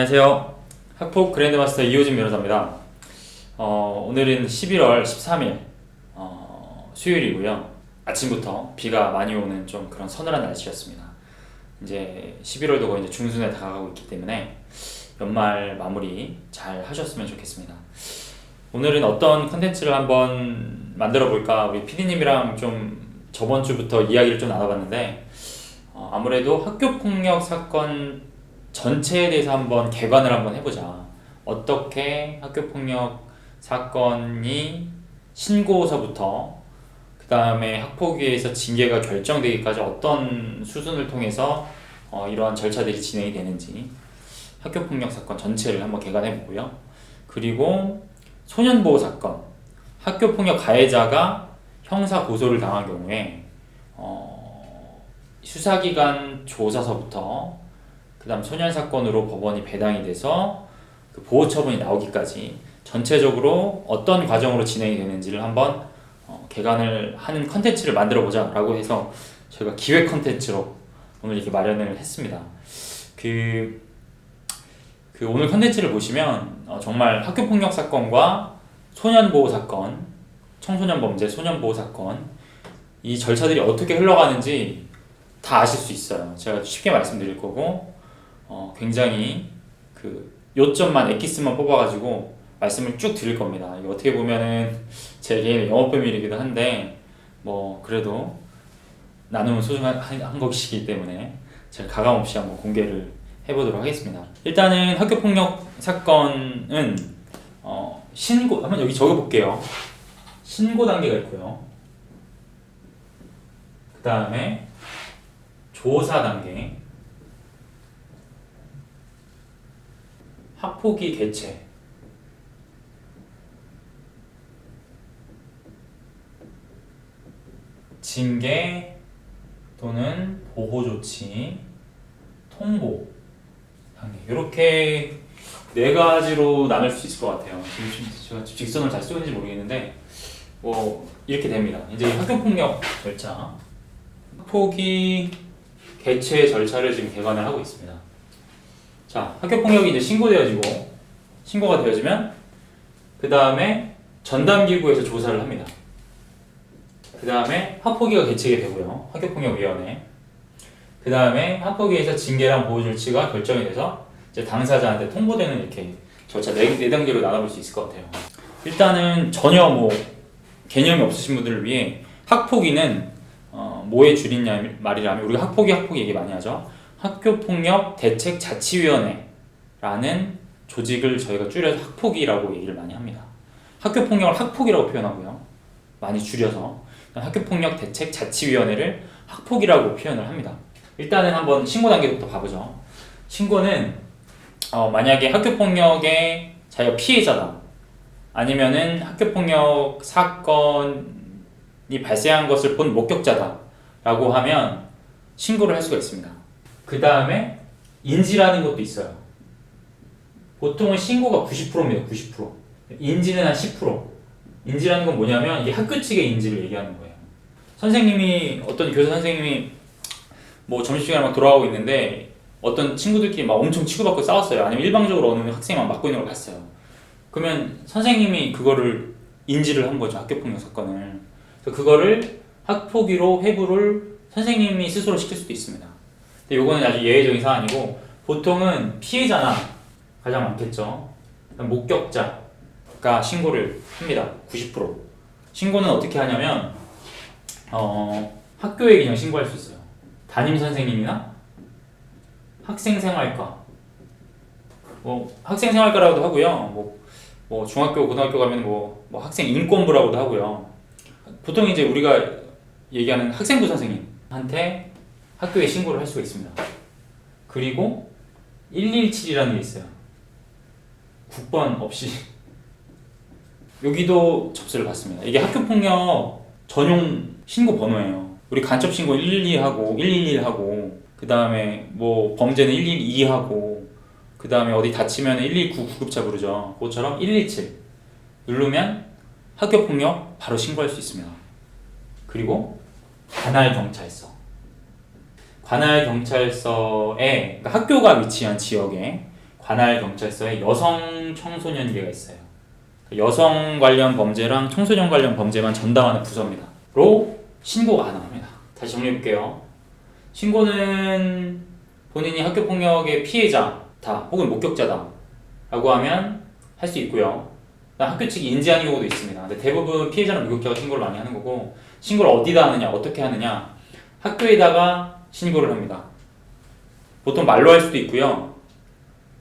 안녕하세요. 학폭 그랜드마스터 이호진 변호사입니다. 오늘은 11월 13일 수요일이고요. 아침부터 비가 많이 오는 좀 그런 서늘한 날씨였습니다. 이제 11월도 거의 이제 중순에 다가가고 있기 때문에 연말 마무리 잘 하셨으면 좋겠습니다. 오늘은 어떤 컨텐츠를 한번 만들어 볼까, 우리 PD님이랑 좀 저번 주부터 이야기를 좀 나눠봤는데 아무래도 학교폭력 사건 전체에 대해서 한번 개관을 한번 해보자. 어떻게 학교폭력 사건이 신고서부터 그 다음에 학폭위에서 징계가 결정되기까지 어떤 수순을 통해서 이러한 절차들이 진행이 되는지 학교폭력 사건 전체를 한번 개관해보고요. 그리고 소년보호 사건, 학교폭력 가해자가 형사 고소를 당한 경우에 수사기관 조사서부터 그 다음 소년 사건으로 법원이 배당이 돼서 그 보호 처분이 나오기까지 전체적으로 어떤 과정으로 진행이 되는지를 한번 개관을 하는 컨텐츠를 만들어 보자 라고 해서 저희가 기획 컨텐츠로 오늘 이렇게 마련을 했습니다. 그 오늘 컨텐츠를 보시면 정말 학교폭력 사건과 소년보호 사건, 청소년 범죄, 소년보호 사건 이 절차들이 어떻게 흘러가는지 다 아실 수 있어요. 제가 쉽게 말씀드릴 거고 굉장히 그 요점만 엑기스만 뽑아가지고 말씀을 쭉 드릴 겁니다. 이거 어떻게 보면은 제 개인의 영업 비밀이기도 한데 뭐 그래도 나누면 소중한 한 것이기 때문에 제가 가감없이 한번 공개를 해보도록 하겠습니다. 일단은 학교폭력 사건은 신고, 한번 여기 적어볼게요. 신고 단계가 있고요. 그 다음에 조사 단계, 학폭위 개최, 징계 또는 보호조치, 통보 단계, 이렇게 네 가지로 나눌 수 있을 것 같아요. 제가 직선을 잘 쓰는지 모르겠는데 뭐 이렇게 됩니다. 이제 학교폭력 절차, 학폭위 개최 절차를 지금 개관을 하고 있습니다. 자, 학교폭력이 이제 신고가 되어지면 그 다음에 전담기구에서 조사를 합니다. 그 다음에 학폭위가 개최가 되고요. 학교폭력위원회. 그 다음에 학폭위에서 징계랑 보호조치가 결정이 돼서 이제 당사자한테 통보되는 이렇게 절차 네 단계로 나눠볼 수 있을 것 같아요. 일단은 전혀 뭐 개념이 없으신 분들을 위해 학폭위는 뭐의 줄이냐 말이라면, 우리가 학폭위 얘기 많이 하죠. 학교폭력 대책자치위원회라는 조직을 저희가 줄여서 학폭위라고 얘기를 많이 합니다. 학교폭력을 학폭이라고 표현하고요. 많이 줄여서 학교폭력 대책자치위원회를 학폭이라고 표현을 합니다. 일단은 한번 신고 단계부터 봐보죠. 신고는 만약에 학교폭력의 자기가 피해자다, 아니면은 학교폭력 사건이 발생한 것을 본 목격자다 라고 하면 신고를 할 수가 있습니다. 그 다음에 인지라는 것도 있어요. 보통은 신고가 90%입니다. 90%. 인지는 한 10%. 인지라는 건 뭐냐면 이게 학교 측의 인지를 얘기하는 거예요. 선생님이, 어떤 교사 선생님이 뭐 점심시간에 막 돌아가고 있는데 어떤 친구들끼리 막 엄청 치고받고 싸웠어요. 아니면 일방적으로 어느 학생이 막 맞고 있는 걸 봤어요. 그러면 선생님이 그거를 인지를 한 거죠. 학교폭력 사건을. 그래서 그거를 학폭위로 회부를 선생님이 스스로 시킬 수도 있습니다. 근데 요거는 아주 예외적인 사안이고, 보통은 피해자나 가장 많겠죠. 목격자가 신고를 합니다. 90%. 신고는 어떻게 하냐면 학교에 그냥 신고할 수 있어요. 담임선생님이나 학생생활과, 뭐 학생생활과라고도 하고요. 뭐 중학교, 고등학교 가면 뭐 학생인권부라고도 하고요. 보통 이제 우리가 얘기하는 학생부 선생님한테 학교에 신고를 할 수가 있습니다. 그리고 117이라는 게 있어요. 국번 없이 여기도 접수를 받습니다. 이게 학교폭력 전용 신고 번호예요. 우리 간첩 신고 112하고 111하고, 그 다음에 뭐 범죄는 112하고, 그 다음에 어디 다치면 119 구급차 부르죠. 그것처럼 117 누르면 학교폭력 바로 신고할 수 있습니다. 그리고 관할 경찰서에, 그러니까 학교가 위치한 지역에 관할 경찰서에 여성 청소년계가 있어요. 여성 관련 범죄랑 청소년 관련 범죄만 전담하는 부서입니다. 로 신고가 가능합니다. 다시 정리해볼게요. 신고는 본인이 학교폭력의 피해자다 혹은 목격자다 라고 하면 할 수 있고요. 학교 측이 인지하는 경우도 있습니다. 근데 대부분 피해자는 목격자가 신고를 많이 하는 거고, 신고를 어디다 하느냐, 어떻게 하느냐, 학교에다가 신고를 합니다. 보통 말로 할 수도 있고요,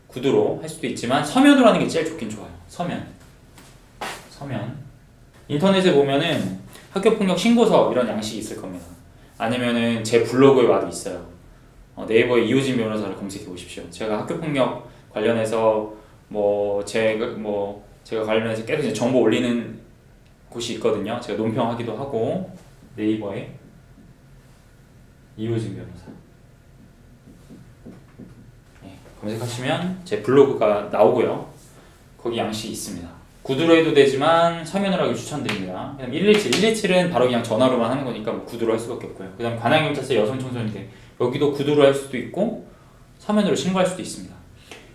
구두로 할 수도 있지만 서면으로 하는 게 제일 좋긴 좋아요. 서면. 인터넷에 보면은 학교폭력 신고서 이런 양식이 있을 겁니다. 아니면은 제 블로그에 와도 있어요. 네이버에 이호진 변호사를 검색해 보십시오. 제가 학교폭력 관련해서 제가 관련해서 계속 이제 정보 올리는 곳이 있거든요. 제가 논평하기도 하고. 네이버에 이호진 변호사 검색하시면 제 블로그가 나오고요. 거기 양식이 있습니다. 구두로 해도 되지만 서면으로 하기 추천드립니다. 그다음 117은 바로 그냥 전화로만 하는 거니까 구두로 할 수밖에 없고요. 그 다음 관할경찰서 여성청소년대, 여기도 구두로 할 수도 있고 서면으로 신고할 수도 있습니다.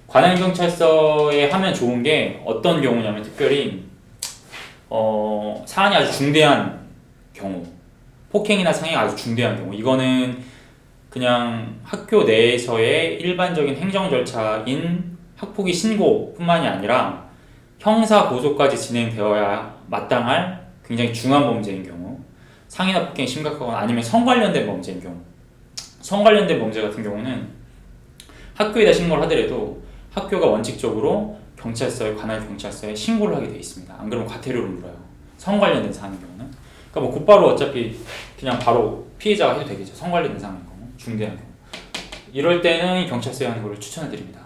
관할경찰서에 하면 좋은 게 어떤 경우냐면, 특별히 사안이 아주 중대한 경우, 폭행이나 상해가 아주 중대한 경우, 이거는 그냥 학교 내에서의 일반적인 행정 절차인 학폭위 신고뿐만이 아니라 형사 고소까지 진행되어야 마땅할 굉장히 중한 범죄인 경우, 상해나 폭행이 심각하거나 아니면 성 관련된 범죄인 경우, 성 관련된 범죄 같은 경우는 학교에다 신고를 하더라도 학교가 원칙적으로 경찰서에, 관할 경찰서에 신고를 하게 되어 있습니다. 안 그러면 과태료를 물어요. 성 관련된 사안인 경우는. 그러니까 곧바로 어차피 그냥 바로 피해자가 해도 되겠죠. 성 관련된 사안인 경우, 중대한 경우. 이럴 때는 경찰서에 하는 걸 추천을 드립니다.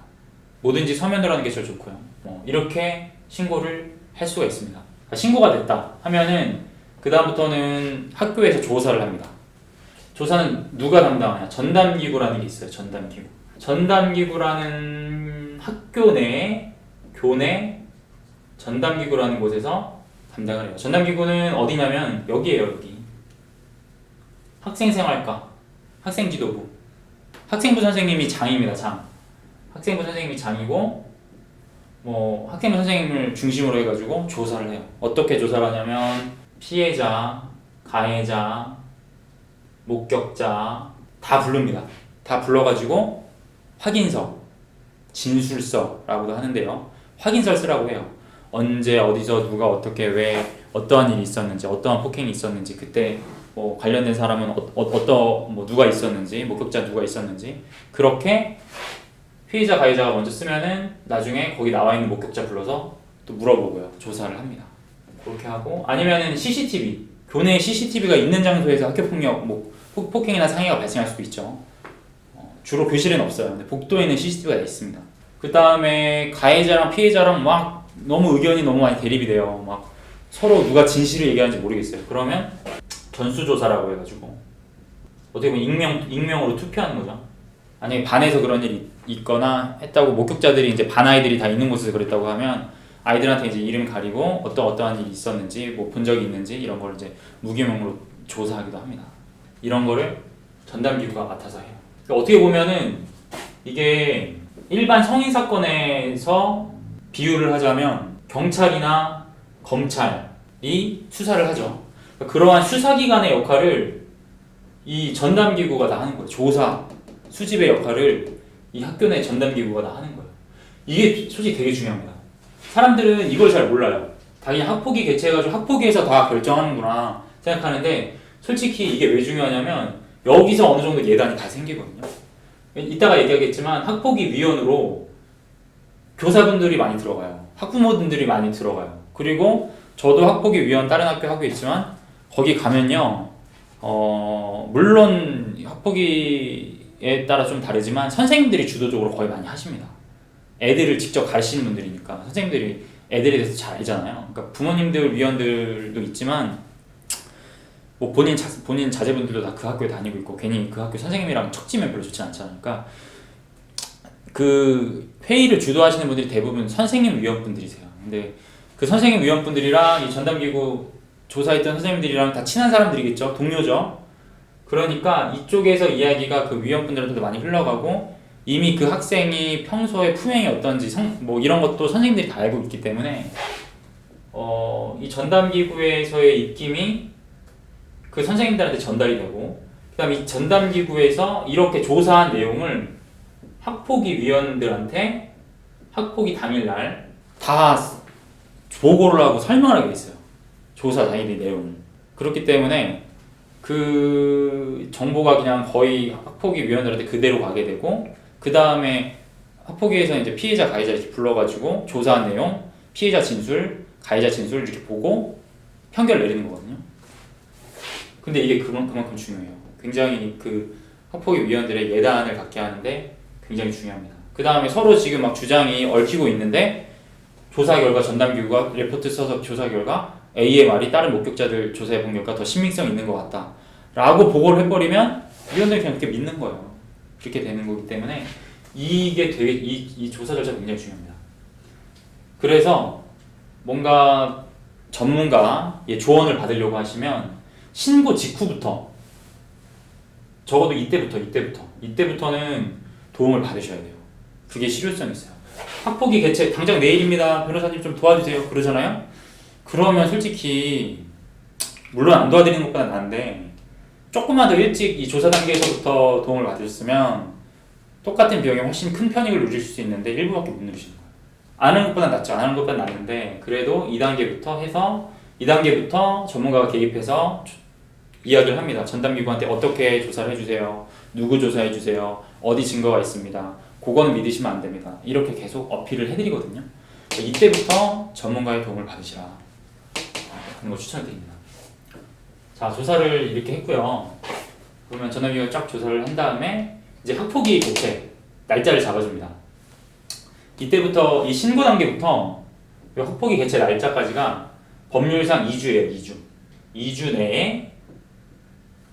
뭐든지 서면으로 하는 게 제일 좋고요. 이렇게 신고를 할 수가 있습니다. 신고가 됐다 하면은 그 다음부터는 학교에서 조사를 합니다. 조사는 누가 담당하냐? 전담기구라는 게 있어요. 전담기구라는 학교 내, 교내 전담기구라는 곳에서 담당을 해요. 전담기구는 어디냐면 여기에요. 여기 학생생활과, 학생지도부, 학생부 선생님이 장입니다. 학생부 선생님이 장이고, 학생부 선생님을 중심으로 해가지고 조사를 해요. 어떻게 조사를 하냐면 피해자, 가해자, 목격자 다 부릅니다. 다 불러가지고 확인서, 진술서라고도 하는데요. 확인서를 쓰라고 해요. 언제, 어디서, 누가, 어떻게, 왜, 어떠한 일이 있었는지, 어떠한 폭행이 있었는지, 그때 관련된 사람은 누가 있었는지, 목격자 누가 있었는지, 그렇게 피해자, 가해자가 먼저 쓰면은 나중에 거기 나와 있는 목격자 불러서 또 물어보고요. 조사를 합니다. 그렇게 하고, 아니면은 CCTV, 교내에 CCTV가 있는 장소에서 학교폭력, 폭행이나 상해가 발생할 수도 있죠. 주로 교실에는 없어요. 근데 복도에는 CCTV가 있습니다. 그 다음에 가해자랑 피해자랑 막 너무 의견이 너무 많이 대립이 돼요. 막 서로 누가 진실을 얘기하는지 모르겠어요. 그러면 전수조사라고 해가지고 어떻게 보면 익명으로 투표하는 거죠. 만약에 반에서 그런 일이 있거나 했다고, 목격자들이 이제 반 아이들이 다 있는 곳에서 그랬다고 하면 아이들한테 이제 이름 가리고 어떠한 일이 있었는지, 본 적이 있는지 이런 걸 이제 무기명으로 조사하기도 합니다. 이런 거를 전담기구가 맡아서 해요. 그러니까 어떻게 보면은 이게 일반 성인 사건에서 비유를 하자면 경찰이나 검찰이 수사를 하죠. 그러니까 그러한 수사기관의 역할을 이 전담기구가 다 하는 거예요. 조사, 수집의 역할을 이 학교 내 전담기구가 다 하는 거예요. 이게 솔직히 되게 중요합니다. 사람들은 이걸 잘 몰라요. 다 그냥 학폭위 개최해가지고 학폭위에서 다 결정하는구나 생각하는데, 솔직히 이게 왜 중요하냐면 여기서 어느 정도 예단이 다 생기거든요. 이따가 얘기하겠지만 학폭위 위원으로 교사분들이 많이 들어가요. 학부모분들이 많이 들어가요. 그리고 저도 학폭위 위원 다른 학교 하고 있지만 거기 가면요, 물론 학폭위에 따라 좀 다르지만 선생님들이 주도적으로 거의 많이 하십니다. 애들을 직접 가르치는 분들이니까 선생님들이 애들에 대해서 잘 알잖아요. 그러니까 부모님들, 위원들도 있지만 본인 자제분들도 다 그 학교에 다니고 있고, 괜히 그 학교 선생님이랑 척지면 별로 좋지 않잖아요. 그러니까 그 회의를 주도하시는 분들이 대부분 선생님 위원분들이세요. 근데 그 선생님 위원분들이랑 이 전담기구 조사했던 선생님들이랑 다 친한 사람들이겠죠. 동료죠. 그러니까 이쪽에서 이야기가 그 위원분들한테도 많이 흘러가고, 이미 그 학생이 평소에 품행이 어떤지 뭐 이런 것도 선생님들이 다 알고 있기 때문에 이 전담기구에서의 입김이 그 선생님들한테 전달이 되고, 그 다음에 이 전담기구에서 이렇게 조사한 내용을 학폭위 위원들한테 학폭위 당일날 다 보고를 하고 설명을 하게 있어요. 조사 당일의 내용을. 그렇기 때문에 그 정보가 그냥 거의 학폭위 위원들한테 그대로 가게 되고, 그 다음에 학폭위에서 이제 피해자, 가해자 이렇게 불러가지고 조사한 내용, 피해자 진술, 가해자 진술 이렇게 보고 판결 내리는 거거든요. 근데 이게 그만큼 중요해요. 굉장히 그 학폭위 위원들의 예단을 갖게 하는데 굉장히 중요합니다. 그 다음에 서로 지금 막 주장이 얽히고 있는데, 조사 결과 전담기구가 레포트 써서 조사 결과 A의 말이 다른 목격자들 조사해 본 결과 더 신빙성 있는 것 같다 라고 보고를 해버리면 위원들이 그냥 그렇게 믿는 거예요. 그렇게 되는 거기 때문에 이게 되게 이 조사 절차가 굉장히 중요합니다. 그래서 뭔가 전문가의 조언을 받으려고 하시면 신고 직후부터, 적어도 이때부터는 도움을 받으셔야 돼요. 그게 실효성이 있어요. 학폭위 개최 당장 내일입니다. 변호사님 좀 도와주세요. 그러잖아요. 그러면 솔직히 물론 안 도와드리는 것보다 나은데, 조금만 더 일찍 이 조사 단계에서부터 도움을 받으셨으면 똑같은 비용에 훨씬 큰 편익을 누릴 수 있는데 일부밖에 못 누리시는 거예요. 아는 것보다 낫죠. 안 하는 것보다 낫는데, 그래도 2단계부터 해서 2단계부터 전문가가 개입해서 이야기를 합니다. 전담기구한테 어떻게 조사를 해주세요. 누구 조사해주세요. 어디 증거가 있습니다. 그거는 믿으시면 안 됩니다. 이렇게 계속 어필을 해드리거든요. 이때부터 전문가의 도움을 받으시라. 그런 거 추천드립니다. 자, 조사를 이렇게 했고요. 그러면 전담기구가 쫙 조사를 한 다음에 이제 학폭위 개최 날짜를 잡아줍니다. 이때부터 이 신고 단계부터 학폭위 개최 날짜까지가 법률상 2주예요. 2주 내에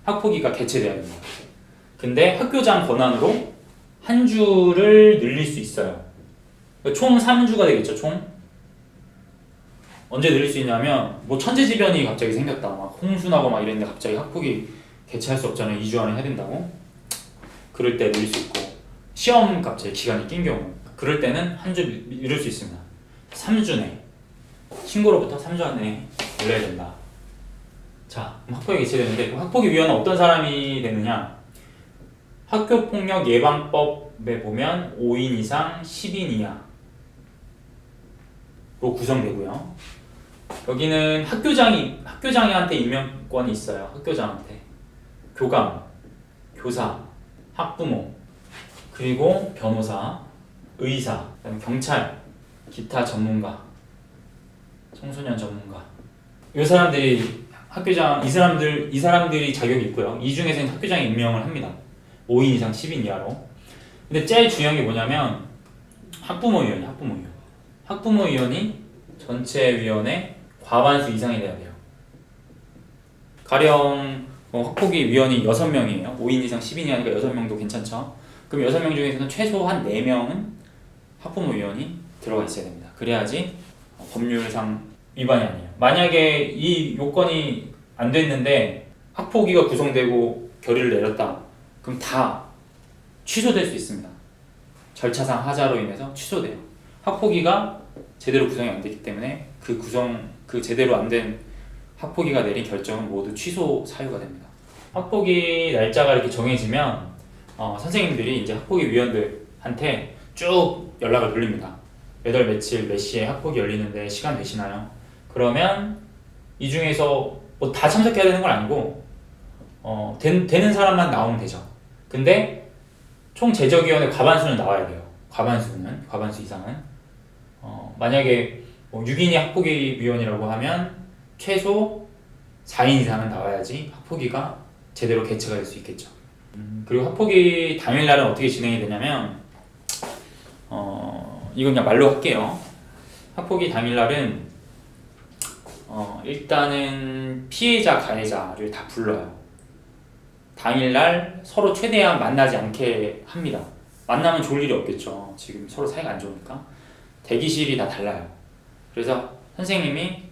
학폭위가 개최돼야 됩니다. 근데 학교장 권한으로 한 주를 늘릴 수 있어요. 총 3주가 되겠죠. 총 언제 늘릴 수 있냐면, 뭐 천재지변이 갑자기 생겼다, 막 홍수나고 막 이랬는데 갑자기 학폭위 개최할 수 없잖아요. 2주 안에 해야 된다고. 그럴 때 늘릴 수 있고, 시험 갑자기 기간이 낀 경우, 그럴 때는 한 주 미룰 수 있습니다. 3주 내, 신고로부터 3주 안에 늘려야 된다. 자, 학폭위 개최되는데 그 학폭위 위원은 어떤 사람이 되느냐? 학교폭력 예방법에 보면 5인 이상 10인 이하로 구성되고요. 여기는 학교장한테 임명권이 있어요. 학교장한테. 교감, 교사, 학부모, 그리고 변호사, 의사, 그다음에 경찰, 기타 전문가, 청소년 전문가. 이 사람들이 학교장, 이 사람들이 자격이 있고요. 이 중에서는 학교장이 임명을 합니다. 5인 이상 10인 이하로. 근데 제일 중요한 게 뭐냐면 학부모위원이에요. 학부모위원이 전체 위원의 과반수 이상이 돼야 돼요. 가령 학폭위 위원이 6명이에요. 5인 이상 10인 이하니까 6명도 괜찮죠. 그럼 6명 중에서는 최소한 4명은 학부모위원이 들어가 있어야 됩니다. 그래야지 법률상 위반이 아니에요. 만약에 이 요건이 안 됐는데 학폭위가 구성되고 결의를 내렸다, 그럼 다 취소될 수 있습니다. 절차상 하자로 인해서 취소돼요. 학폭위가 제대로 구성이 안 됐기 때문에 그 제대로 안 된 학폭위가 내린 결정은 모두 취소 사유가 됩니다. 학폭위 날짜가 이렇게 정해지면 선생님들이 이제 학폭위 위원들한테 쭉 연락을 돌립니다. 몇 월 며칠 몇 시에 학폭위 열리는데 시간 되시나요? 그러면 이 중에서 뭐 다 참석해야 되는 건 아니고 되는 사람만 나오면 되죠. 근데 총 제적위원회 과반수는 나와야 돼요. 과반수 이상은. 만약에 6인이 학폭위 위원이라고 하면 최소 4인 이상은 나와야지 학폭위가 제대로 개최가 될 수 있겠죠. 그리고 학폭위 당일날은 어떻게 진행이 되냐면, 이건 그냥 말로 할게요. 학폭위 당일날은 일단은 피해자, 가해자를 다 불러요. 당일날 서로 최대한 만나지 않게 합니다. 만나면 좋을 일이 없겠죠. 지금 서로 사이가 안 좋으니까. 대기실이 다 달라요. 그래서 선생님이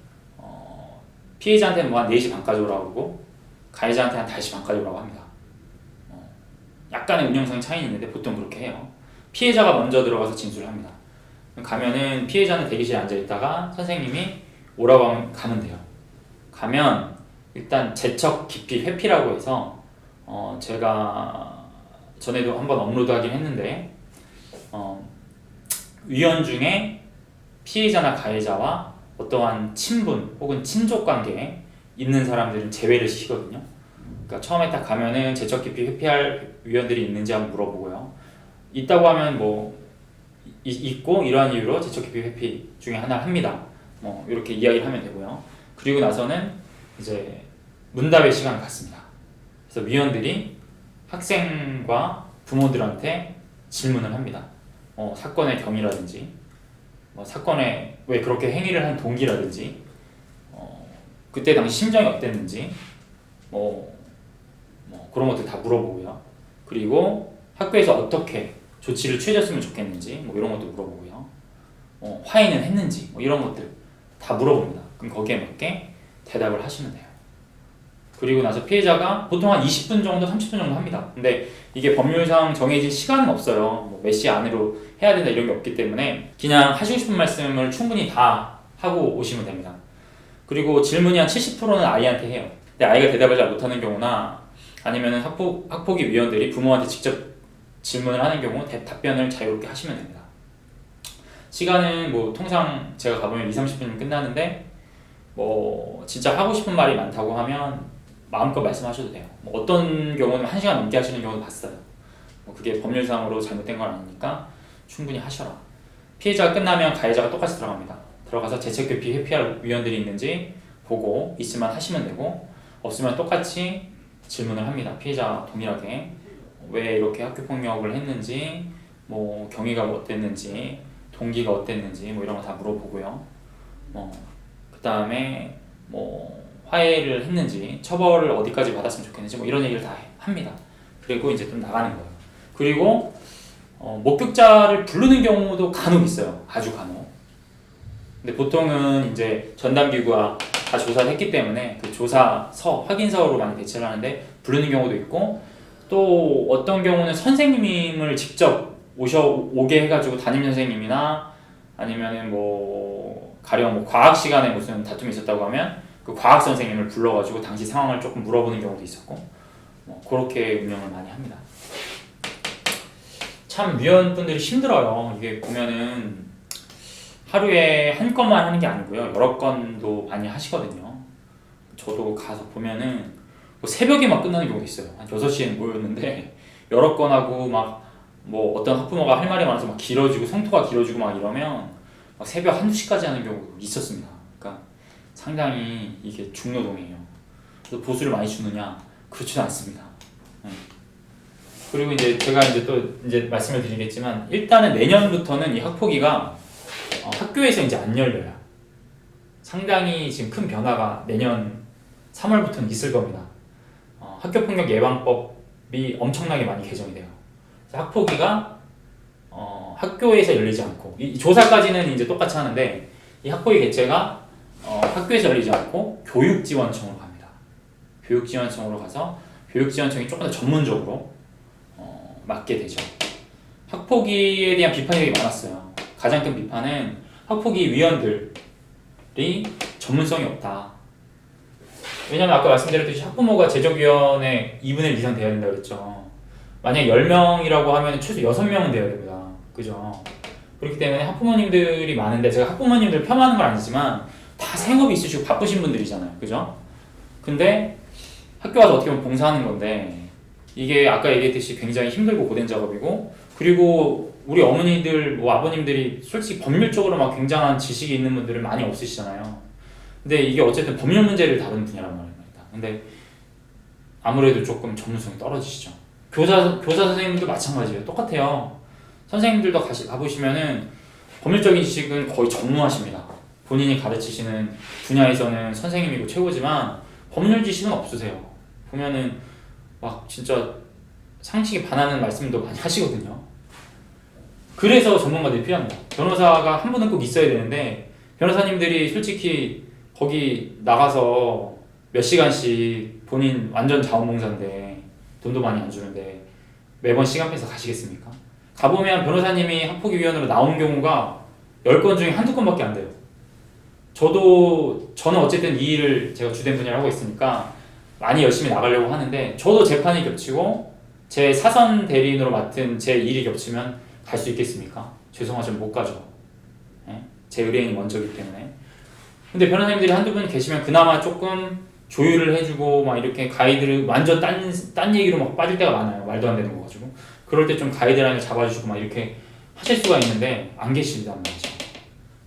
피해자한테는 뭐 한 4시 반까지 오라고 하고 가해자한테 한 5시 반까지 오라고 합니다. 약간의 운영상 차이는 있는데 보통 그렇게 해요. 피해자가 먼저 들어가서 진술을 합니다. 가면은 피해자는 대기실에 앉아 있다가 선생님이 오라고 가면 돼요. 가면 일단 재척 기피 회피라고 해서 제가 전에도 한번 업로드하긴 했는데 위원 중에 피해자나 가해자와 어떠한 친분 혹은 친족 관계에 있는 사람들은 제외를 시키거든요. 그러니까 처음에 딱 가면은 재척 기피 회피할 위원들이 있는지 한번 물어보고요. 있다고 하면 뭐 있고 이러한 이유로 재척 기피 회피 중에 하나를 합니다. 뭐 이렇게 이야기를 하면 되고요. 그리고 나서는 이제 문답의 시간을 갖습니다. 그래서 위원들이 학생과 부모들한테 질문을 합니다. 사건의 경위라든지 사건에 왜 그렇게 행위를 한 동기라든지 그때 당시 심정이 어땠는지 그런 것들 다 물어보고요. 그리고 학교에서 어떻게 조치를 취해줬으면 좋겠는지 이런 것도 물어보고요. 화해는 했는지 이런 것들 다 물어봅니다. 그럼 거기에 맞게 대답을 하시면 돼요. 그리고 나서 피해자가 보통 한 20분 정도, 30분 정도 합니다. 근데 이게 법률상 정해진 시간은 없어요. 몇 시 안으로 해야 된다 이런 게 없기 때문에 그냥 하시고 싶은 말씀을 충분히 다 하고 오시면 됩니다. 그리고 질문이 한 70%는 아이한테 해요. 근데 아이가 대답을 잘 못하는 경우나 아니면 학폭위 위원들이 부모한테 직접 질문을 하는 경우 답변을 자유롭게 하시면 됩니다. 시간은 통상 제가 가보면 2-30분 끝나는데 진짜 하고 싶은 말이 많다고 하면 마음껏 말씀하셔도 돼요. 어떤 경우는 1시간 넘게 하시는 경우도 봤어요. 그게 법률상으로 잘못된 건 아니니까 충분히 하셔라. 피해자가 끝나면 가해자가 똑같이 들어갑니다. 들어가서 재척기피 회피할 위원들이 있는지 보고 있으면 하시면 되고 없으면 똑같이 질문을 합니다. 피해자 동일하게 왜 이렇게 학교폭력을 했는지 경위가 어땠는지 동기가 어땠는지 이런 거 다 물어보고요. 그 다음에 화해를 했는지 처벌을 어디까지 받았으면 좋겠는지 이런 얘기를 다 합니다. 그리고 이제 좀 나가는 거예요. 그리고 목격자를 부르는 경우도 간혹 있어요. 아주 간혹. 근데 보통은 이제 전담기구가 다 조사를 했기 때문에 그 조사서, 확인서로 많이 배치를 하는데 부르는 경우도 있고 또 어떤 경우는 선생님을 직접 오게 해가지고 담임 선생님이나 아니면은 가령 과학 시간에 무슨 다툼이 있었다고 하면 그 과학 선생님을 불러가지고 당시 상황을 조금 물어보는 경우도 있었고 그렇게 운영을 많이 합니다. 참 위원분들이 힘들어요. 이게 보면은 하루에 한 건만 하는 게 아니고요. 여러 건도 많이 하시거든요. 저도 가서 보면은 새벽에 막 끝나는 경우도 있어요. 한 6시에 모였는데 여러 건 하고 어떤 학부모가 할 말이 많아서 길어지고 성토가 길어지고 이러면 새벽 1-2시까지 하는 경우도 있었습니다. 그러니까 상당히 이게 중노동이에요. 그래서 보수를 많이 주느냐? 그렇지는 않습니다. 그리고 이제 제가 또 말씀을 드리겠지만 일단은 내년부터는 이 학폭위가 학교에서 이제 안 열려요. 상당히 지금 큰 변화가 내년 3월부터는 있을 겁니다. 학교폭력 예방법이 엄청나게 많이 개정이 돼요. 그래서 학폭위가 학교에서 열리지 않고 이 조사까지는 이제 똑같이 하는데 이 학폭위 개최가 학교에서 열리지 않고 교육지원청으로 갑니다. 교육지원청으로 가서 교육지원청이 조금 더 전문적으로 맡게 되죠. 학폭위에 대한 비판이 되게 많았어요. 가장 큰 비판은 학폭위 위원들이 전문성이 없다. 왜냐면 아까 말씀드렸듯이 학부모가 재적위원회 2분의 1 이상 돼야 된다고 그랬죠. 만약 10명이라고 하면 최소 6명은 돼야 됩니다. 그죠? 그렇기 때문에 학부모님들이 많은데 제가 학부모님들 폄하하는 건 아니지만 다 생업이 있으시고 바쁘신 분들이잖아요. 그죠? 근데 학교 와서 어떻게 보면 봉사하는 건데 이게 아까 얘기했듯이 굉장히 힘들고 고된 작업이고 그리고 우리 어머니들, 아버님들이 솔직히 법률적으로 굉장한 지식이 있는 분들은 많이 없으시잖아요. 근데 이게 어쨌든 법률 문제를 다루는 분야란 말입니다. 근데 아무래도 조금 전문성이 떨어지시죠. 교사 선생님들도 마찬가지예요. 똑같아요. 선생님들도 가보시면은 법률적인 지식은 거의 전무하십니다. 본인이 가르치시는 분야에서는 선생님이고 최고지만 법률 지식은 없으세요. 보면은 진짜 상식에 반하는 말씀도 많이 하시거든요. 그래서 전문가들이 필요합니다. 변호사가 한 분은 꼭 있어야 되는데 변호사님들이 솔직히 거기 나가서 몇 시간씩 본인 완전 자원봉사인데 돈도 많이 안 주는데 매번 시간 빼서 가시겠습니까? 가보면 변호사님이 학폭위 위원으로 나온 경우가 10건 중에 한두 건밖에 안 돼요. 저는 어쨌든 이 일을 제가 주된 분야를 하고 있으니까 많이 열심히 나가려고 하는데, 저도 재판이 겹치고 제 사선 대리인으로 맡은 제 일이 겹치면 갈 수 있겠습니까? 죄송하지만 못 가죠. 예? 제 의뢰인이 먼저기 때문에. 근데 변호사님들이 한두 분 계시면 그나마 조금 조율을 해주고 막 이렇게 가이드를 완전 딴 얘기로 막 빠질 때가 많아요. 말도 안 되는 거 가지고. 그럴 때 좀 가이드라인을 잡아주시고 막 이렇게 하실 수가 있는데 안 계시단 말이죠.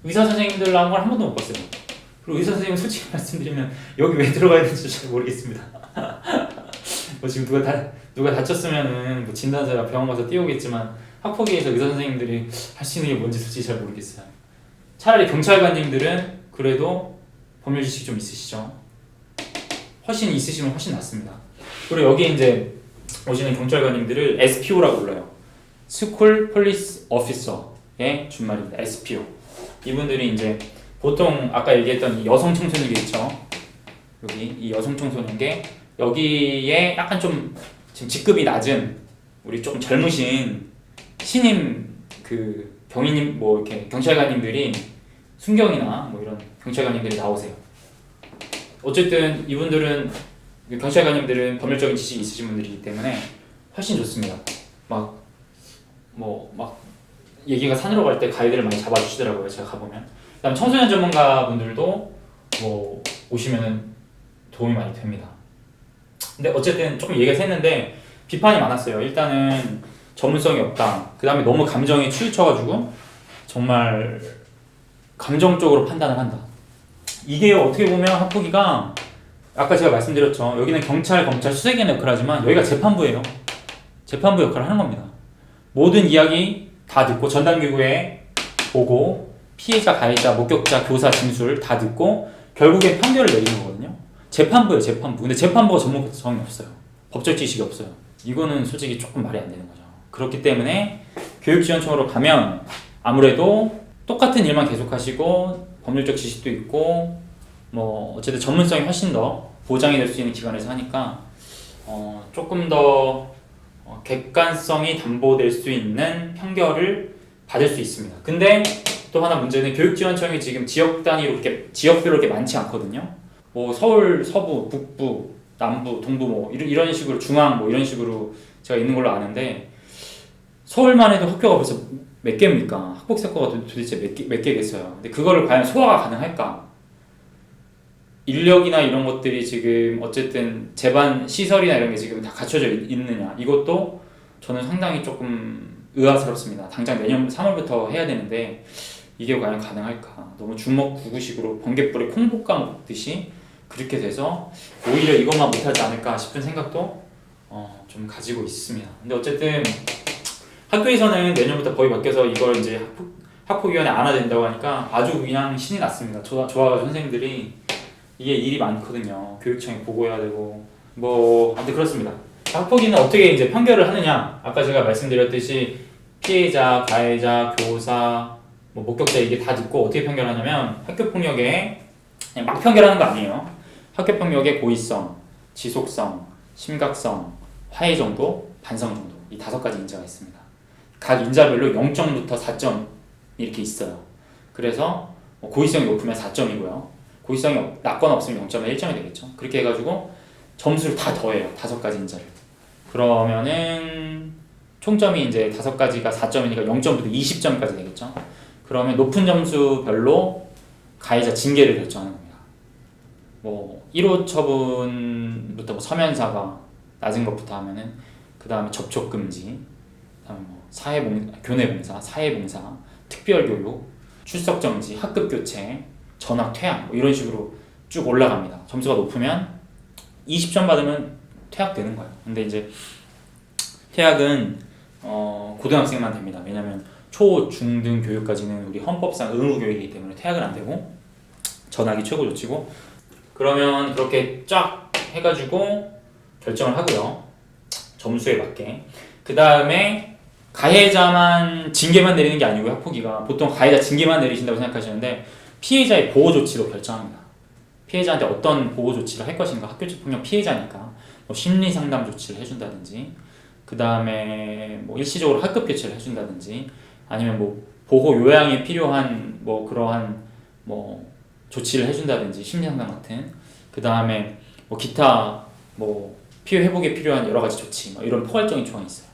의사 선생님들 나온 걸 한 번도 못 봤어요. 그리고 의사 선생님 솔직히 말씀드리면 여기 왜 들어가야 되는지 잘 모르겠습니다. 뭐 지금 누가 다쳤으면은 뭐 진단서야 병원 가서 띄우겠지만, 학폭위에서 의사 선생님들이 할 수 있는 게 뭔지 솔직히 잘 모르겠어요. 차라리 경찰관님들은 그래도 법률 지식이 좀 있으시죠. 훨씬 있으시면 훨씬 낫습니다. 그리고 여기 이제 오시는 경찰관님들을 SPO라고 불러요. 스쿨 폴리스 오피서의 준말입니다. SPO. 이분들이 이제 보통 아까 얘기했던 이 여성 청소년계 있죠. 여기 이 여성 청소년계, 여기에 약간 좀 지금 직급이 낮은 우리 좀 젊으신 신임 그 경위님 뭐 이렇게 경찰관님들이, 순경이나 뭐 이런 경찰관님들이 나오세요. 어쨌든 이분들은, 경찰관님들은 법률적인 지식이 있으신 분들이기 때문에 훨씬 좋습니다. 막 얘기가 산으로 갈 때 가이드를 많이 잡아주시더라고요. 제가 가보면. 그다음 청소년 전문가분들도 뭐 오시면은 도움이 많이 됩니다. 근데 어쨌든 조금 얘기가 샜는데 비판이 많았어요. 일단은 전문성이 없다. 그 다음에 너무 감정에 치우쳐가지고 정말 감정적으로 판단을 한다. 이게 어떻게 보면 학폭위가, 아까 제가 말씀드렸죠. 여기는 경찰, 검찰, 수사기관의 역할을 하지만 여기가 재판부예요. 재판부 역할을 하는 겁니다. 모든 이야기 다 듣고 전담기구에 보고 피해자, 가해자, 목격자, 교사, 진술 다 듣고 결국엔 판결을 내리는 거거든요. 재판부예요, 재판부. 근데 재판부가 전문성이 없어요. 법적 지식이 없어요. 이거는 솔직히 조금 말이 안 되는 거죠. 그렇기 때문에 교육지원청으로 가면 아무래도 똑같은 일만 계속하시고 법률적 지식도 있고 뭐 어쨌든 전문성이 훨씬 더 보장이 될 수 있는 기관에서 하니까 조금 더 객관성이 담보될 수 있는 판결을 받을 수 있습니다. 근데 또 하나 문제는 교육지원청이 지금 지역 단위로 이렇게 지역별로 이렇게 많지 않거든요. 뭐 서울, 서부, 북부, 남부, 동부 뭐 이런 식으로, 중앙 뭐 이런 식으로 제가 있는 걸로 아는데, 서울만 해도 학교가 벌써 몇 개입니까? 학폭 사고가 도대체 몇 개겠어요. 근데 그거를 과연 소화가 가능할까? 인력이나 이런 것들이 지금 어쨌든 재반 시설이나 이런 게 지금 다 갖춰져 있느냐, 이것도 저는 상당히 조금 의아스럽습니다. 당장 내년 3월부터 해야 되는데 이게 과연 가능할까? 너무 주먹구구식으로 번갯불에 콩볶아 먹듯이 그렇게 돼서 오히려 이것만 못하지 않을까 싶은 생각도 좀 가지고 있습니다. 근데 어쨌든 학교에서는 내년부터 법이 바뀌어서 이걸 이제 학폭위원회 안 하야 된다고 하니까 아주 그냥 신이 났습니다. 저와 선생님들이 이게 일이 많거든요. 교육청에 보고해야 되고 아무튼 그렇습니다. 학폭위는 어떻게 이제 판결을 하느냐? 아까 제가 말씀드렸듯이 피해자, 가해자, 교사, 목격자 이게 다 듣고 어떻게 판결하냐면, 학교폭력에 그냥 막 판결하는 거 아니에요. 학교폭력의 고의성, 지속성, 심각성, 화해 정도, 반성 정도, 이 5가지 인자가 있습니다. 각 인자별로 0점부터 4점 이렇게 있어요. 그래서 고의성이 높으면 4점이고요. 고의성이 낮거나 없으면 0점에 1점이 되겠죠. 그렇게 해가지고 점수를 다 더해요. 5가지 인자를. 그러면은 총점이 이제 5가지가 4점이니까 0점부터 20점까지 되겠죠. 그러면 높은 점수별로 가해자 징계를 결정하는 겁니다. 1호 처분부터 서면사과 낮은 것부터 하면은 그 다음에 접촉금지, 그다음에 교내봉사, 사회봉사, 특별교육, 출석정지, 학급교체, 전학 퇴학 이런 식으로 쭉 올라갑니다. 점수가 높으면 20점 받으면 퇴학되는 거예요. 근데 이제 퇴학은 고등학생만 됩니다. 왜냐면 초, 중 등 교육까지는 우리 헌법상 의무교육이기 때문에 퇴학은 안 되고 전학이 최고 조치고, 그러면 그렇게 쫙 해가지고 결정을 하고요. 점수에 맞게. 그 다음에 가해자만 징계만 내리는 게 아니고요. 학폭위가 보통 가해자 징계만 내리신다고 생각하시는데 피해자의 보호 조치도 결정합니다. 피해자한테 어떤 보호 조치를 할 것인가. 학교적 폭력 피해자니까 심리 상담 조치를 해준다든지 그 다음에 뭐 일시적으로 학급 교체를 해준다든지 아니면 뭐 보호 요양에 필요한 뭐 그러한 뭐 조치를 해준다든지 심리상담 같은 그 다음에 뭐 기타 뭐 피해 회복에 필요한 여러 가지 조치 뭐 이런 포괄적인 조항이 있어요.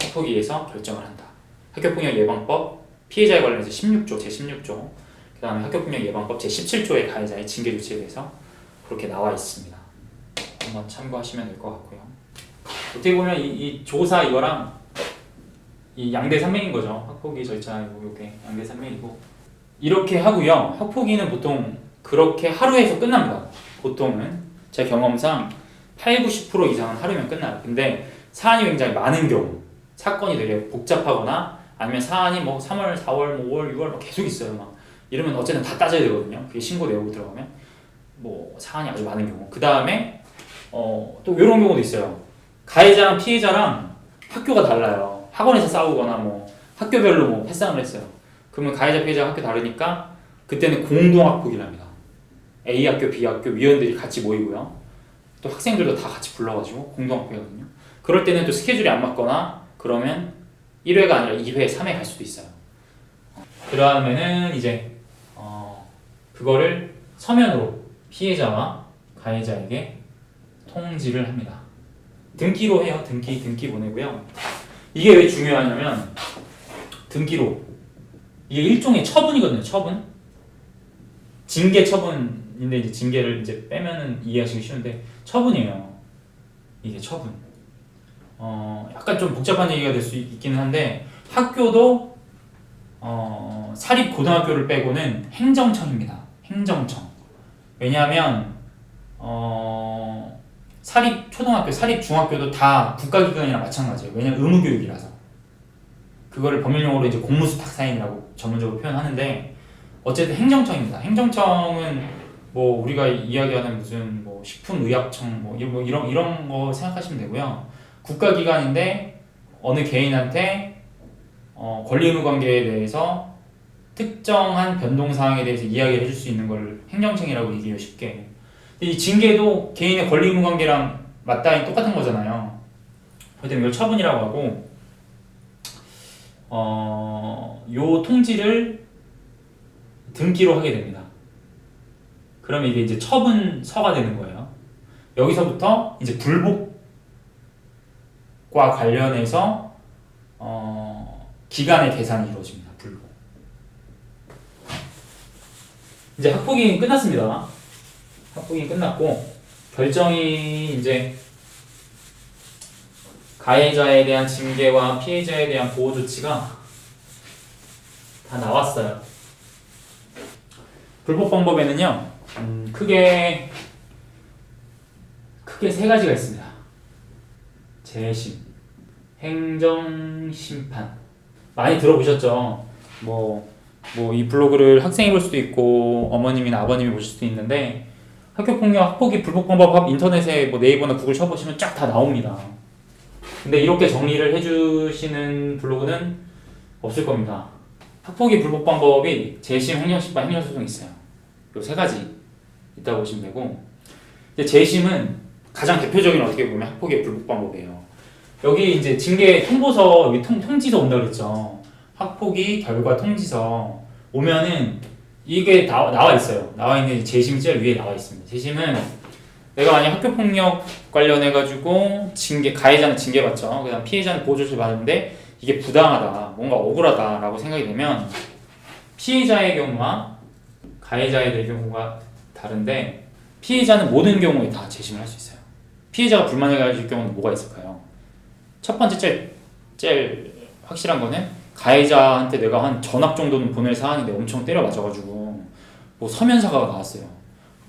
학폭위에서 결정을 한다. 학교폭력 예방법 피해자에 관련해서 16조 제16조 그 다음에 학교폭력 예방법 제17조의 가해자의 징계 조치에 대해서 그렇게 나와 있습니다. 한번 참고하시면 될 것 같고요. 어떻게 보면 이 조사 이거랑 이 양대 산맥인 거죠. 학폭위 절차이고 이게 양대 산맥이고 이렇게 하고요. 학폭위는 보통 그렇게 하루에서 끝납니다. 보통은 제 경험상 8, 90% 이상은 하루면 끝나요. 근데 사안이 굉장히 많은 경우 사건이 되게 복잡하거나 아니면 사안이 뭐 3월, 4월, 뭐 5월, 6월 막 계속 있어요. 막 이러면 어쨌든 다 따져야 되거든요. 그게 신고 내역으로 들어가면 뭐 사안이 아주 많은 경우 그 다음에 또 이런 경우도 있어요. 가해자랑 피해자랑 학교가 달라요. 학원에서 싸우거나 뭐 학교별로 뭐 패싸움을 했어요. 그러면 가해자 피해자 학교 다르니까 그때는 공동학폭이랍니다. A 학교, B 학교 위원들이 같이 모이고요. 또 학생들도 다 같이 불러가지고 공동학폭이거든요. 그럴 때는 또 스케줄이 안 맞거나 그러면 1회가 아니라 2회, 3회 갈 수도 있어요. 그러면은 이제 그거를 서면으로 피해자와 가해자에게 통지를 합니다. 등기로 해요. 등기 보내고요. 이게 왜 중요하냐면 등기로 이게 일종의 처분이거든요. 처분. 징계 처분인데 이제 징계를 이제 빼면은 이해하시기 쉬운데 처분이에요. 이게 처분. 약간 좀 복잡한 얘기가 될 수 있기는 한데 학교도 사립 고등학교를 빼고는 행정청입니다. 행정청. 왜냐하면 사립 초등학교, 사립 중학교도 다 국가기관이랑 마찬가지예요. 왜냐면 의무교육이라서. 그거를 법률용어로 이제 공무수탁사인이라고 전문적으로 표현하는데 어쨌든 행정청입니다. 행정청은 뭐 우리가 이야기하는 무슨 뭐 식품의약청 뭐 이런 거 생각하시면 되고요. 국가기관인데 어느 개인한테 권리 의무 관계에 대해서 특정한 변동 사항에 대해서 이야기를 해줄 수 있는 걸 행정청이라고 얘기해요. 쉽게. 이 징계도 개인의 권리 의무 관계랑 맞닿아 똑같은 거잖아요. 그래서 이걸 처분이라고 하고 요 통지를 등기로 하게 됩니다. 그러면 이게 이제 처분서가 되는 거예요. 여기서부터 이제 불복과 관련해서 기간의 계산이 이루어집니다. 불복. 이제 학폭이 끝났습니다. 학폭이 끝났고 결정이 이제 가해자에 대한 징계와 피해자에 대한 보호 조치가 다 나왔어요. 불복 방법에는요, 크게 세 가지가 있습니다. 재심, 행정심판. 많이 들어보셨죠? 이 블로그를 학생이 볼 수도 있고 어머님이나 아버님이 보실 수도 있는데 학교폭력, 학폭위, 불복방법 인터넷에 뭐 네이버나 구글 쳐보시면 쫙 다 나옵니다. 근데 이렇게 정리를 해주시는 블로그는 없을 겁니다. 학폭위, 불복방법이 재심, 행정심판, 행정소송이 있어요. 요 세 가지 있다고 보시면 되고 이제 재심은 가장 대표적인 어떻게 보면 학폭위, 불복방법이에요. 여기 이제 징계 통보서, 여기 통지서 온다고 그랬죠. 학폭위 결과 통지서 오면은 이게 나와 있어요. 나와 있는 재심이 제일 위에 나와 있습니다. 재심은 내가 만약 학교폭력 관련해가지고 가해자는 징계받죠. 그다음 피해자는 보호조치를 받는데 이게 부당하다, 뭔가 억울하다라고 생각이 되면 피해자의 경우와 가해자의 경우가 다른데 피해자는 모든 경우에 다 재심을 할 수 있어요. 피해자가 불만을 가질 경우는 뭐가 있을까요? 첫 번째 제일 확실한 거는 가해자한테 내가 한 전학 정도는 보낼 사안인데 엄청 때려 맞아가지고 뭐 서면사과가 나왔어요.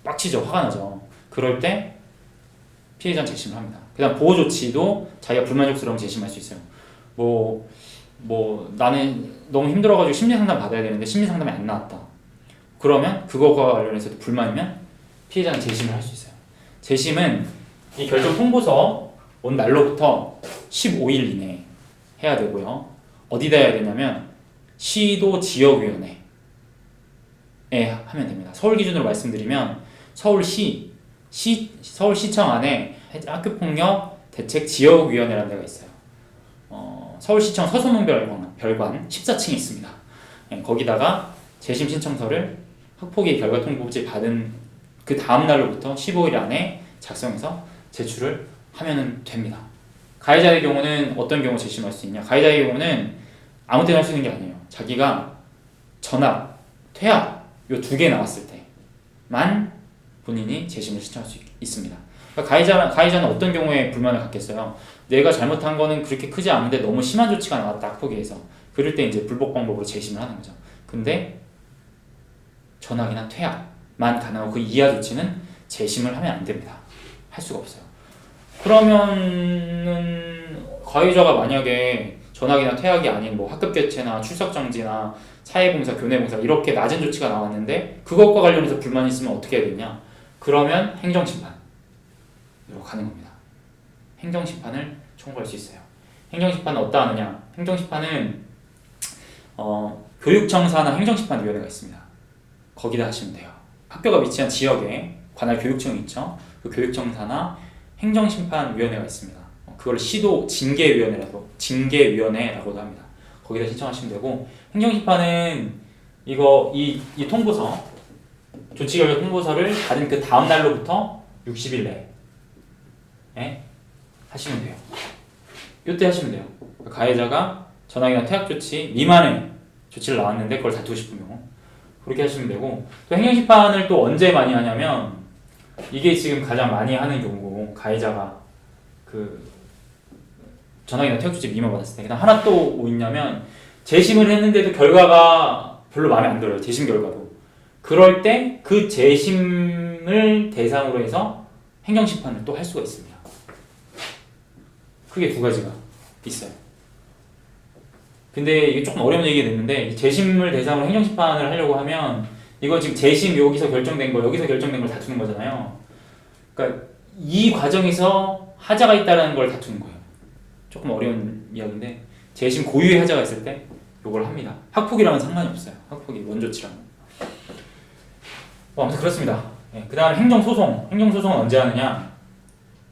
빡치죠. 화가 나죠. 그럴 때 피해자는 재심을 합니다. 그 다음 보호조치도 자기가 불만족스러우면 재심할 수 있어요. 나는 너무 힘들어가지고 심리상담 받아야 되는데 심리상담이 안 나왔다. 그러면 그거와 관련해서 불만이면 피해자는 재심을 할 수 있어요. 재심은 이 결정 통보서 온 날로부터 15일 이내에 해야 되고요. 어디다 해야 되냐면 시도 지역위원회에 하면 됩니다. 서울 기준으로 말씀드리면 서울시청 안에 학교폭력 대책 지역위원회라는 데가 있어요. 서울시청 서소문별관 14층에 있습니다. 예, 거기다가 재심 신청서를 학폭위 결과 통보지 받은 그 다음 날로부터 15일 안에 작성해서 제출을 하면 됩니다. 가해자의 경우는 어떤 경우 재심할 수 있냐? 가해자의 경우는 아무 때나 할 수 있는 게 아니에요. 자기가 전학, 퇴학 요 두 개 나왔을 때만 본인이 재심을 신청할 수 있습니다. 그러니까 가해자는 어떤 경우에 불만을 갖겠어요? 내가 잘못한 거는 그렇게 크지 않은데 너무 심한 조치가 나왔다, 학폭위에서. 그럴 때 이제 불복 방법으로 재심을 하는 거죠. 근데 전학이나 퇴학만 가능하고 그 이하 조치는 재심을 하면 안 됩니다. 할 수가 없어요. 그러면은 가해자가 만약에 전학이나 퇴학이 아닌 뭐 학급 교체나 출석 정지나 사회봉사, 교내봉사 이렇게 낮은 조치가 나왔는데 그것과 관련해서 불만이 있으면 어떻게 해야 되냐? 그러면 행정심판으로 가는 겁니다. 행정심판을 청구할 수 있어요. 행정심판은 어디다 하느냐? 행정심판은 교육청사나 행정심판위원회가 있습니다. 거기다 하시면 돼요. 학교가 위치한 지역에 관할 교육청이 있죠. 그 교육청사나 행정심판위원회가 있습니다. 그걸 시도 징계위원회라고도 합니다. 거기다 신청하시면 되고, 행정심판은 이 통보서, 조치결과 통보서를 받은 그 다음 날로부터 60일 내에 하시면 돼요. 이때 하시면 돼요. 가해자가 전학이나 퇴학 조치 미만의 조치를 나왔는데 그걸 다투고 싶은 경우 그렇게 하시면 되고, 또 행정심판을 또 언제 많이 하냐면, 이게 지금 가장 많이 하는 경우고, 가해자가 그 전학이나 퇴학 조치 미만 받았을 때. 그다음 하나 또 뭐 있냐면, 재심을 했는데도 결과가 별로 마음에 안 들어요. 재심 결과도. 그럴 때 그 재심을 대상으로 해서 행정심판을 또 할 수가 있습니다. 크게 두 가지가 있어요. 근데 이게 조금 어려운 얘기가 됐는데, 재심을 대상으로 행정심판을 하려고 하면 이거 지금 재심 여기서 결정된 거, 여기서 결정된 걸 다투는 거잖아요. 그러니까 이 과정에서 하자가 있다는 걸 다투는 거예요. 조금 어려운 이야기인데, 재심 고유의 하자가 있을 때 이걸 합니다. 학폭이랑은 상관이 없어요. 학폭이 원조치랑. 아무튼 그렇습니다. 네, 그 다음 행정소송. 행정소송은 언제 하느냐?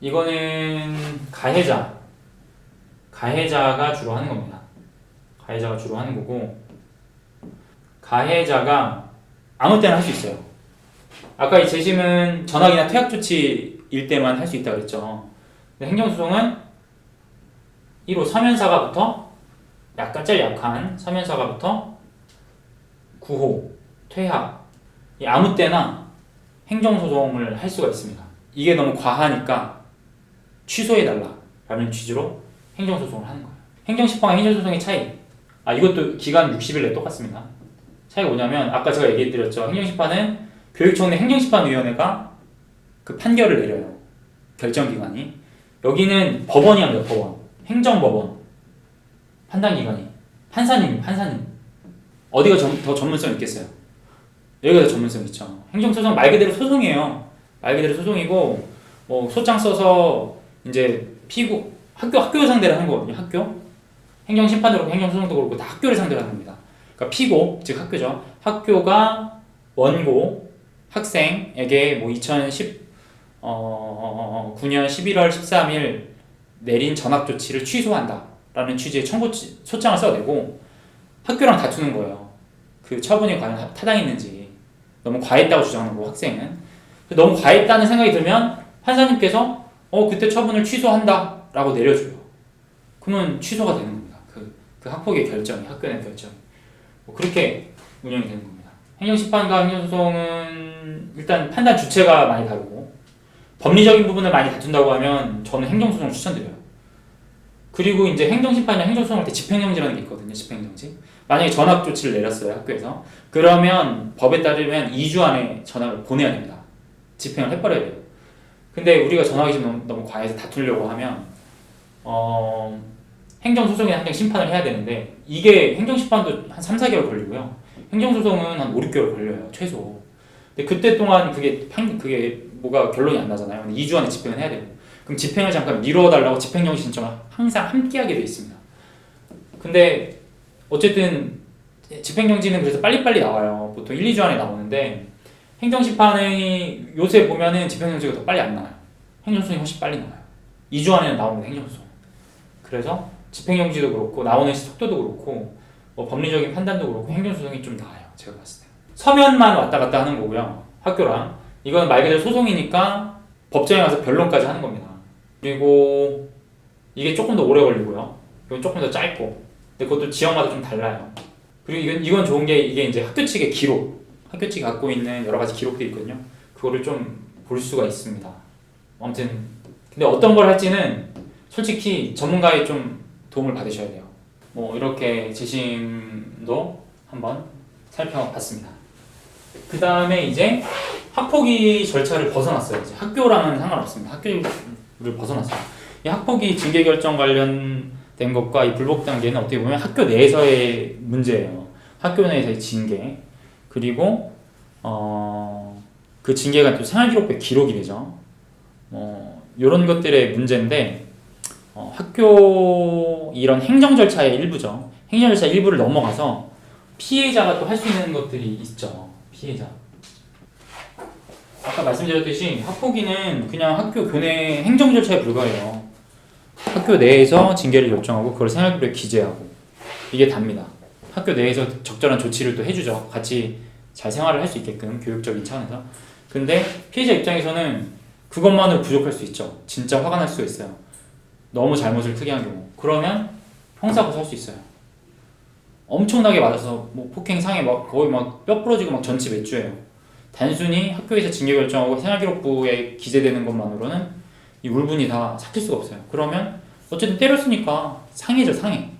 이거는 가해자가 주로 하는 겁니다. 가해자가 주로 하는 거고, 가해자가 아무 때나 할 수 있어요. 아까 이 재심은 전학이나 퇴학 조치일 때만 할 수 있다고 그랬죠. 근데 행정소송은 1호 서면사과부터, 약간 제일 약한 서면사과부터 9호 퇴학, 아무 때나 행정소송을 할 수가 있습니다. 이게 너무 과하니까 취소해달라라는 취지로 행정소송을 하는 거예요. 행정심판과 행정소송의 차이. 이것도 기간 60일 내 똑같습니다. 차이가 뭐냐면, 아까 제가 얘기해드렸죠. 행정심판은 교육청 내 행정심판위원회가 그 판결을 내려요. 결정기관이. 여기는 법원이 합니다. 법원. 행정법원. 판단기관이. 판사님. 어디가 더 전문성 있겠어요? 여기가 더 전문성 있죠. 행정소송 말 그대로 소송이에요. 말 그대로 소송이고, 뭐 소장 써서 이제 학교 상대로 하는 거거든요. 학교. 행정심판도 그렇고 행정소송도 그렇고 다 학교를 상대로 하는 겁니다. 그러니까 피고, 즉 학교죠. 학교가 원고 학생에게 뭐 2019년 11월 13일 내린 전학 조치를 취소한다라는 취지의 소장을 써내고 학교랑 다투는 거예요. 그 처분이 과연 타당했는지. 너무 과했다고 주장하는 거고, 학생은. 너무 과했다는 생각이 들면 판사님께서 그때 처분을 취소한다 라고 내려줘요. 그러면 취소가 되는 겁니다. 그 학폭의 결정이, 학교 내 결정이. 그렇게 운영이 되는 겁니다. 행정심판과 행정소송은 일단 판단 주체가 많이 다르고, 법리적인 부분을 많이 다툰다고 하면 저는 행정소송을 추천드려요. 그리고 이제 행정심판이나 행정소송할 때 집행정지라는 게 있거든요. 집행정지. 만약에 전학 조치를 내렸어요, 학교에서. 그러면 법에 따르면 2주 안에 전학을 보내야 됩니다. 집행을 해버려야 돼요. 근데 우리가 전학이 좀 너무 과해서 다투려고 하면 행정소송이나 행정심판을 해야 되는데, 이게 행정심판도 한 3, 4개월 걸리고요. 행정소송은 한 5, 6개월 걸려요, 최소. 근데 그때 동안 그게 뭐가 결론이 안 나잖아요. 2주 안에 집행을 해야 되고. 그럼 집행을 잠깐 미뤄달라고 집행정지 신청을 항상 함께하게 돼 있습니다. 근데 어쨌든 집행정지는 그래서 빨리빨리 나와요. 보통 1, 2주 안에 나오는데, 행정심판이 요새 보면은 집행정지가 더 빨리 안 나와요. 행정소송이 훨씬 빨리 나와요. 2주 안에는 나옵니다, 행정소송. 그래서 집행정지도 그렇고 나오는 속도도 그렇고 뭐 법리적인 판단도 그렇고 행정소송이 좀 나아요. 제가 봤을 때. 서면만 왔다 갔다 하는 거고요. 학교랑. 이건 말 그대로 소송이니까 법정에 가서 변론까지 하는 겁니다. 그리고 이게 조금 더 오래 걸리고요. 이건 조금 더 짧고. 근데 그것도 지역마다 좀 달라요. 그리고 이건 좋은 게 이게 이제 학교 측의 기록. 학교 측이 갖고 있는 여러 가지 기록들이 있거든요. 그거를 좀 볼 수가 있습니다. 아무튼 근데 어떤 걸 할지는 솔직히 전문가의 좀 도움을 받으셔야 돼요. 뭐 이렇게 재심도 한번 살펴봤습니다. 그 다음에 이제 학폭위 절차를 벗어났어요. 이제 학교랑은 상관없습니다. 학교를 벗어났어요. 이 학폭위 징계 결정 관련된 것과 이 불복 단계는 어떻게 보면 학교 내에서의 문제예요. 학교 내에서의 징계. 그리고 그 징계가 또 생활기록부에 기록이 되죠. 이런 것들의 문제인데 학교 이런 행정 절차의 일부죠. 행정 절차 일부를 넘어가서 피해자가 또 할 수 있는 것들이 있죠. 피해자. 아까 말씀드렸듯이 학폭위는 그냥 학교 교내 행정 절차에 불과해요. 학교 내에서 징계를 결정하고 그걸 생활기록에 기재하고 이게 답니다. 학교 내에서 적절한 조치를 또 해주죠. 같이 잘 생활을 할 수 있게끔 교육적인 차원에서. 근데 피해자 입장에서는 그것만으로 부족할 수 있죠. 진짜 화가 날 수가 있어요. 너무 잘못을 크게 한 경우. 그러면 형사고소할 수 있어요. 엄청나게 맞아서 뭐 폭행 상해 막 거의 막 뼈 부러지고 막 전치 몇 주예요. 단순히 학교에서 징계 결정하고 생활기록부에 기재되는 것만으로는 이 울분이 다 삭힐 수가 없어요. 그러면 어쨌든 때렸으니까 상해죠, 상해.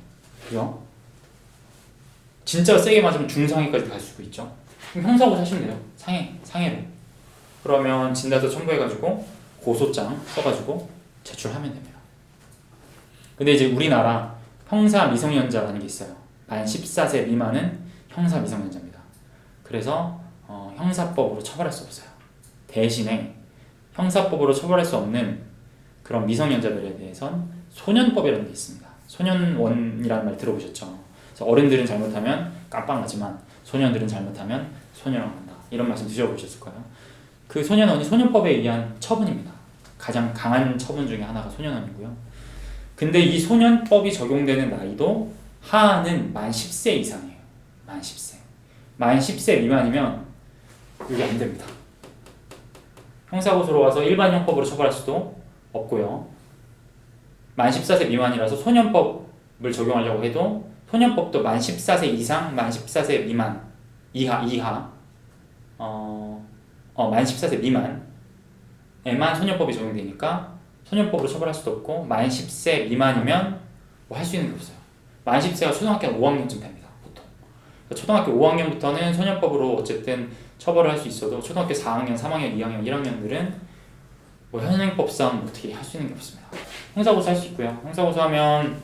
그죠? 진짜 세게 맞으면 중상해까지 갈 수도 있죠. 그럼 형사고소 하시면 돼요. 상해로. 그러면 진단서 첨부해가지고 고소장 써가지고 제출하면 됩니다. 근데 이제 우리나라 형사 미성년자라는 게 있어요. 만 14세 미만은 형사 미성년자입니다. 그래서 형사법으로 처벌할 수 없어요. 대신에 형사법으로 처벌할 수 없는 그런 미성년자들에 대해선 소년법이라는 게 있습니다. 소년원이라는 말 들어보셨죠? 그래서 어른들은 잘못하면 깜빵하지만 소년들은 잘못하면 소년원 한다. 이런 말씀 드셔보셨을 거예요. 그 소년원이 소년법에 의한 처분입니다. 가장 강한 처분 중에 하나가 소년원이고요. 근데 이 소년법이 적용되는 나이도 하한은 만 10세 이상이에요. 만 10세. 만 10세 미만이면 이게 안 됩니다. 형사고소로 와서 일반 형법으로 처벌할 수도 없고요. 만 14세 미만이라서 소년법을 적용하려고 해도 소년법도 만 14세 이상, 만 14세 미만, 만 14세 미만에만 소년법이 적용되니까 소년법으로 처벌할 수도 없고 만 10세 미만이면 뭐 할 수 있는 게 없어요. 만 10세가 초등학교 5학년쯤 됩니다. 보통. 그러니까 초등학교 5학년부터는 소년법으로 어쨌든 처벌을 할 수 있어도 초등학교 4학년, 3학년, 2학년, 1학년들은 뭐 현행법상 어떻게 할 수 있는 게 없습니다. 형사고소 할 수 있고요. 형사고소하면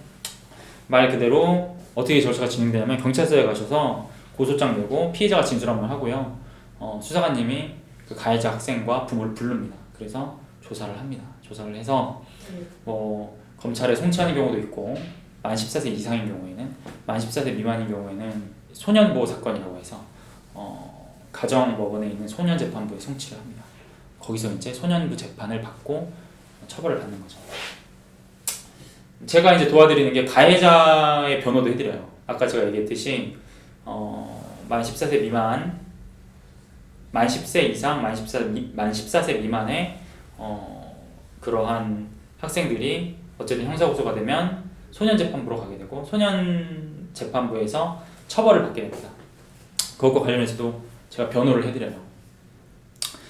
말 그대로 어떻게 절차가 진행되냐면 경찰서에 가셔서 고소장 내고 피해자가 진술 한번 하고요. 수사관님이 그 가해자 학생과 부모를 부릅니다. 그래서 조사를 합니다. 조사를 해서 뭐 검찰에 송치하는 경우도 있고 만 14세 이상인 경우에는 만 14세 미만인 경우에는 소년보호 사건이라고 해서 가정법원에 있는 소년재판부에 송치를 합니다. 거기서 이제 소년부 재판을 받고 처벌을 받는 거죠. 제가 이제 도와드리는 게 가해자의 변호도 해드려요. 아까 제가 얘기했듯이 만 14세 미만, 만 10세 이상, 만 14세 미만의 그러한 학생들이 어쨌든 형사고소가 되면 소년재판부로 가게 되고 소년재판부에서 처벌을 받게 됩니다. 그것과 관련해서도 제가 변호를 해드려요.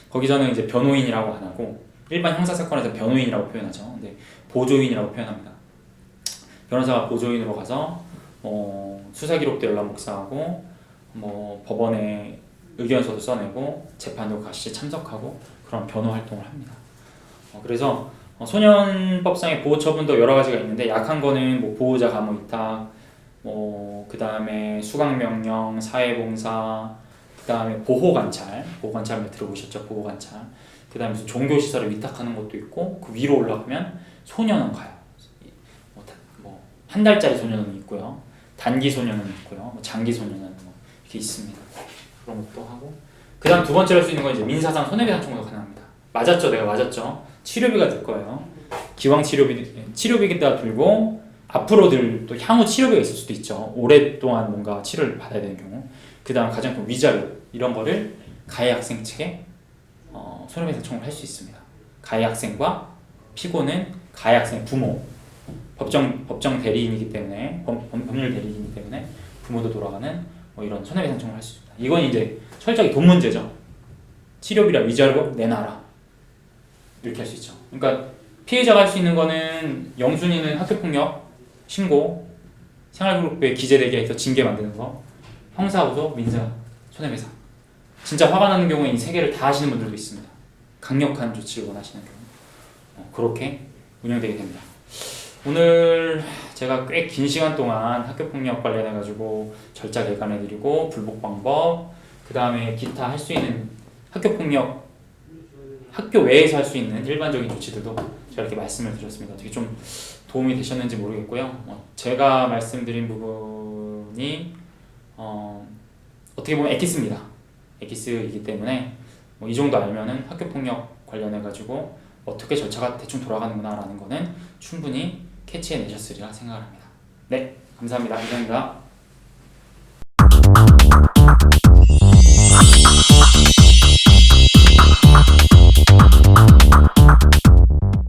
거기서는 이제 변호인이라고 안 하고 일반 형사사건에서 변호인이라고 표현하죠. 근데 보조인이라고 표현합니다. 변호사가 보조인으로 가서 수사기록도 열람 묵상하고 뭐 법원에 의견서도 써내고 재판도 같이 참석하고 그런 변호 활동을 합니다. 그래서 소년법상의 보호 처분도 여러 가지가 있는데 약한 거는 뭐 보호자 감호 위탁, 뭐 그 다음에 수강명령, 사회봉사, 그 다음에 보호관찰 들어보셨죠? 보호관찰. 그 다음에 무슨 종교시설을 위탁하는 것도 있고 그 위로 올라가면 소년원 가요. 뭐 한 달짜리 소년원이 있고요, 단기 소년원이 있고요, 뭐 장기 소년원 뭐 이렇게 있습니다. 그런 것도 하고 그 다음 두 번째로 할 수 있는 건 이제 민사상 손해배상 청구도 가능합니다. 맞았죠? 내가 맞았죠? 치료비가 들 거예요. 기왕 치료비겠다 들고 앞으로들 또 향후 치료비가 있을 수도 있죠. 오랫동안 뭔가 치료를 받아야 되는 경우. 그 다음 가장 큰 위자료 이런 거를 가해 학생 측에 손해배상 청구를 할 수 있습니다. 가해 학생과 피고는 가해 학생 부모, 법정 대리인이기 때문에 법률 대리인이기 때문에 부모도 돌아가는 이런 손해배상 청구를 할 수 있습니다. 이건 이제 철저하게 돈 문제죠. 치료비랑 위자료 내놔라 이렇게 할 수 있죠. 그러니까 피해자가 할 수 있는 거는 영순이는 학교폭력 신고, 생활그룹에 기재되게 해서 징계 만드는 거, 형사고소, 민사, 손해배상. 진짜 화가 나는 경우에 이 세 개를 다 하시는 분들도 있습니다. 강력한 조치를 원하시는 경우 그렇게 운영되게 됩니다. 오늘 제가 꽤 긴 시간 동안 학교폭력 관련해 가지고 절차 개관해드리고 불복 방법, 그 다음에 기타 할 수 있는 학교폭력 학교 외에서 할 수 있는 일반적인 조치들도 제가 이렇게 말씀을 드렸습니다. 어떻게 좀 도움이 되셨는지 모르겠고요. 제가 말씀드린 부분이 어떻게 보면 엑기스입니다. 엑기스이기 때문에 이 정도 알면은 학교폭력 관련해 가지고 어떻게 절차가 대충 돌아가는구나 라는 거는 충분히 캐치해내셨으리라 생각합니다. 네, 감사합니다. 이상입니다.